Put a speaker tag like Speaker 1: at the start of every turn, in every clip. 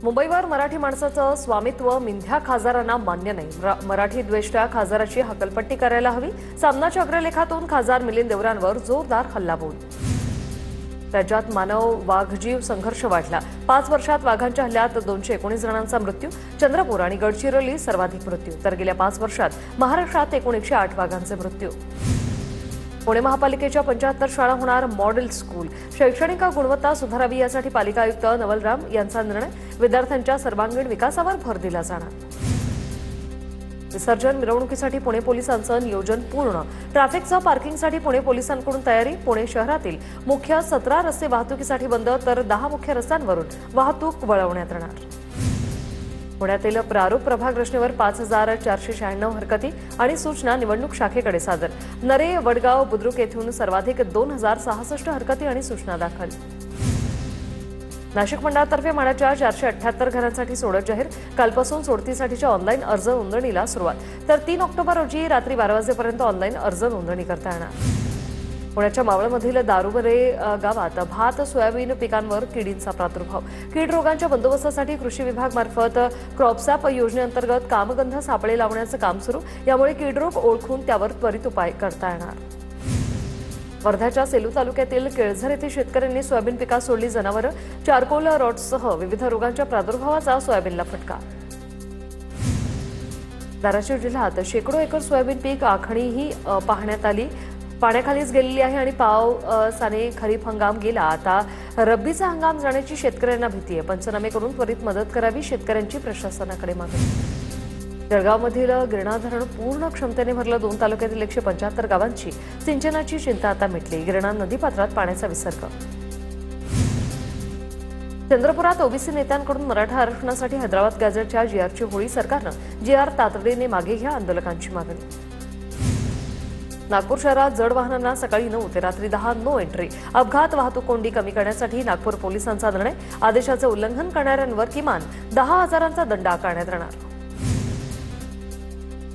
Speaker 1: मुंबईवर मराठी माणसाचं स्वामित्व मिंध्या खासदारांना मान्य नाही। मराठी द्वेष्टा खासदाराची हकलपट्टी करायला हवी। सामनाच्या अग्रलेखातून खासदार मिलिंद देवरांवर जोरदार हल्लाबोल। राज्यात मानव वाघजीव संघर्ष वाढला। 5 वर्षात वाघांच्या हल्ल्यात 219 जणांचा मृत्यू। चंद्रपूर आणि गडचिरोली सर्वाधिक मृत्यू, तर गेल्या 5 वर्षात महाराष्ट्रात एकूण 108 वाघांचे मृत्यू। पुणे महापालिकेच्या 75 शाळा होणार मॉडेल स्कूल। शैक्षणिक गुणवत्ता सुधारावी यासाठी पालिका आयुक्त नवल राम यांचा निर्णय। विद्यार्थ्यांच्या सर्वांगीण विकासावर भर दिला जाणार। विसर्जन मिरवणुकीसाठी पुणे पोलिसांचं नियोजन पूर्ण। ट्रॅफिकचं पार्किंगसाठी पुणे पोलिसांकडून तयारी। पुणे शहरातील मुख्य 17 रस्ते वाहतुकीसाठी बंद, तर 10 मुख्य रस्त्यांवरून वाहतूक वळवण्यात येणार। पुण्यातील प्रारूप प्रभाग रचनेवर 5496 हरकती आणि सूचना निवडणूक शाखेकडे सादर। नरे, वडगाव, बुद्रुक येथून सर्वाधिक 2066 हरकती आणि सूचना दाखल। नाशिक मंडळातर्फे म्हाडाच्या 478 घरांसाठी सोडत जाहीर। कालपासून सोडतीसाठीच्या ऑनलाईन अर्ज नोंदणीला सुरुवात, तर 3 ऑक्टोबर रोजी रात्री 12 वाजेपर्यंत ऑनलाईन अर्ज नोंदणी करता येणार। पुण्याच्या मावळमधील दारुबरे गावात भात सोयाबीन पिकांवर किडींचा प्रादुर्भाव। कीड रोगांच्या बंदोबस्तासाठी कृषी विभागामार्फत क्रॉपसॅप योजनेअंतर्गत कामगंध सापळे लावण्याचं काम सुरू। यामुळे कीड रोग ओळखून त्यावर त्वरित उपाय करता येणार। वर्ध्याच्या सेलू तालुक्यातील केळझर येथे शेतकऱ्यांनी सोयाबीन पिकात सोडली जनावरं। चारकोल रॉटसह विविध रोगांच्या प्रादुर्भावाचा सोयाबीनला फटका। धाराशिव जिल्ह्यात शेकडो एकर सोयाबीन पीक आखणीही पाहण्यात आली, पाण्याखालीच गेलेली आहे आणि पावसाने खरीप हंगाम गेला। आता रब्बीचा हंगाम जाण्याची शेतकऱ्यांना भीती आहे। पंचनामे करून त्वरित मदत करावी, शेतकऱ्यांची प्रशासनाकडे मागणी। जळगावमधील गिरणा धरण पूर्ण क्षमतेने भरलं। 2 तालुक्यातील 175 गावांची सिंचनाची चिंता आता मिटली। गिरणा नदीपात्रात पाण्याचा विसर्ग। चंद्रपुरात ओबीसी नेत्यांकडून मराठा आरक्षणासाठी हैदराबाद गॅझेटच्या जीआरची होळी। सरकारनं जीआर तातडीने मागे घ्या, आंदोलकांची मागणी। नागपूर शहरात जड वाहनांना सकाळी 9 ते रात्री 10 नो एंट्री। अपघात वाहतूक कोंडी कमी करण्यासाठी नागपूर पोलिसांचा निर्णय। आदेशाचे उल्लंघन करणाऱ्यांवर किमान 10,000चा दंड आकारण्यात येणार।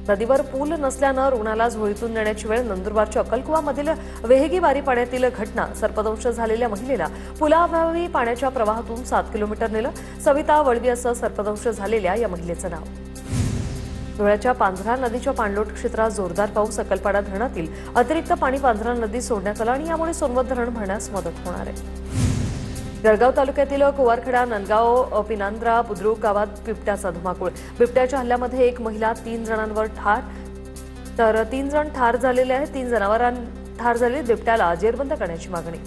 Speaker 1: नदीवर पूल नसल्यानं रुग्णाला झोळीतून नेण्याची वेळ। नंदुरबारच्या अक्कलकुवामधील वेहगी वारी पाण्यातील घटना। सर्पदंश झालेल्या महिलेला पुलाअभावी पाण्याच्या प्रवाहातून 7 किलोमीटर नेलं। सविता वळवी असं सर्पदंश झालेल्या या महिलेचं नाव। धुळ्याच्या पांझरा नदीच्या पाणलोट क्षेत्रात जोरदार पाऊस। अक्कलपाडा धरणातील अतिरिक्त पाणी पांझरा नदीत सोडण्यात आलं आणि यामुळे सोनवत धरण भरण्यास मदत होणार आहे। जळगाव तालुक्यातील कुवारखेडा, नंदगाव, पिनांद्रा, बुद्रुक गावात बिबट्याचा धुमाकूळ। बिबट्याच्या हल्ल्यामध्ये 1 महिला, 3 जणांवर ठार, तर 3 जण ठार झालेले आहेत। 3 जनावर ठार झाले। बिबट्याला जेरबंद करण्याची मागणी।